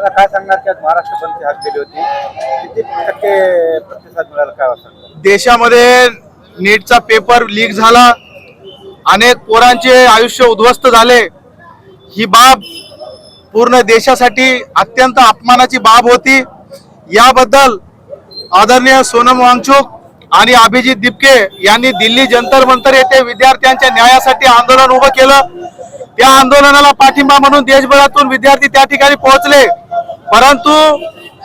दादा काय सांगणार की आज महाराष्ट्र बंदची हाक दिली होती, किती टक्के प्रतिसाद मिळाला काय वाटतं? देशामध्ये नीटचा पेपर लीक झाला, अनेक पोरांचे आयुष्य उद्ध्वस्त झाले। ही बाब पूर्ण देशासाठी अत्यंत अपमानाची बाब होती। याबद्दल आदरणीय सोनम वांगचुक आणि अभिजित दिपके यांनी दिल्ली जंतर मंतर येथे विद्यार्थ्यांच्या न्यायासाठी आंदोलन उभं केलं। त्या आंदोलनाला पाठिंबा म्हणून देशभरातून विद्यार्थी त्या ठिकाणी पोहोचले, परंतु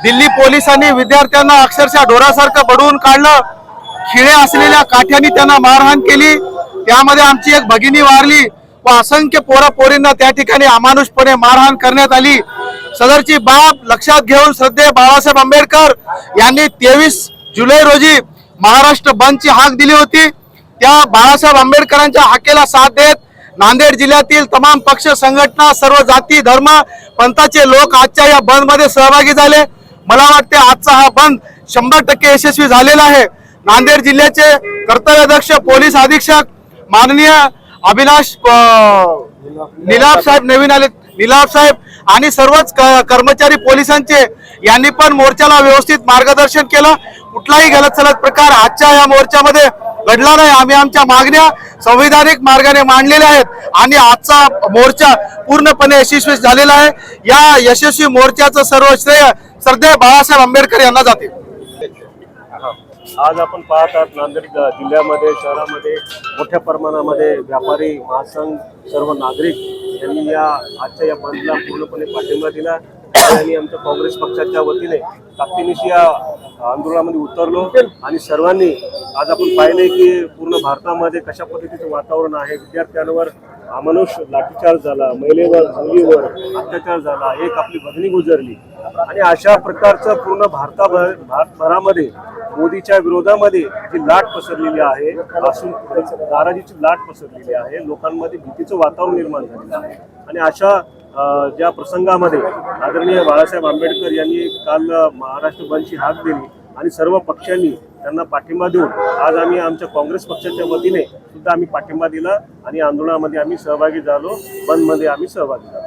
दिल्ली पोलिसांनी विद्यार्थ्यांना अक्षरशः ढोरासारखं बडवून काढलं। खिळे असलेल्या काठ्यांनी त्यांना मारहाण केली, त्यामध्ये आमची एक भगिनी वारली व असंख्य पोरापोरींना त्या ठिकाणी अमानुषपणे मारहाण करण्यात आली। सदरची बाब लक्षात घेऊन श्रद्धेय बाळासाहेब आंबेडकर यांनी 23 जुलै रोजी महाराष्ट्र बंदची हाक दिली होती। त्या बाळासाहेब आंबेडकरांच्या हाकेला साथ देत नांदेड जिल्ह्यातील तमाम पक्ष संघटना, सर्व जाती धर्म पंथाचे लोक आजच्या या बंद मध्ये सहभागी झाले। मला वाटते आजचा हा बंद 100% यशस्वी झालेला आहे। नांदेड जिल्ह्याचे कर्तव्यदक्ष पोलीस अधीक्षक माननीय अविनाश निलाप साहेब, नवीन आले निलाप साहेब आणि सर्वच कर्मचारी पोलिसांचे यांनी पण मोर्चाला व्यवस्थित मार्गदर्शन केलं। कुठलाही गलत प्रकार आजच्या या मोर्चामध्ये घडला नाही। आम्ही आमच्या मागण्या संविधानिक मार्गाने मांडलेल्या आहेत आणि आजचा मोर्चा पूर्णपणे यशस्वी झालेला आहे। या यशस्वी मोर्चाचं सर्व श्रेय श्रद्धेय बाळासाहेब आंबेडकर यांना जाते। आज आपण पाहत आहात नांदेड जिल्ह्यामध्ये, शहरामध्ये मोठ्या प्रमाणामध्ये व्यापारी महासंघ, सर्व नागरिक यांनी आजच्या या बंदला पूर्णपणे पाठिंबा दिला आणि आमच्या काँग्रेस पक्षाच्या वतीने ताकदीनिशी या आंदोलनामध्ये उतरलो आणि सर्वांनी आज आपण पाहिले की पूर्ण भारतामध्ये कशा पद्धतीचं वातावरण आहे। विद्यार्थ्यांवर अमानुष लाठीचार्ज झाला, मुलीवर अत्याचार झाला, एक आपली भगिनी गुजरली आणि अशा प्रकारचं पूर्ण भारतभरामध्ये मोदीच्या विरोधामध्ये जी लाट पसरलेली आहे, नाराजीची लाट पसरलेली आहे, लोकांमध्ये भीतीचं वातावरण निर्माण झालेलं आहे आणि अशा ज्या प्रसंगामध्ये आदरणीय बाळासाहेब आंबेडकर यांनी काल महाराष्ट्र बंदची हाक दिली आणि सर्व पक्षांनी त्यांना पाठिंबा देऊन आज आम्ही आमच्या काँग्रेस पक्षाच्या वतीने सुद्धा आम्ही पाठिंबा दिला आणि आंदोलनामध्ये आम्ही सहभागी झालो, बंदमध्ये आम्ही सहभागी झालो।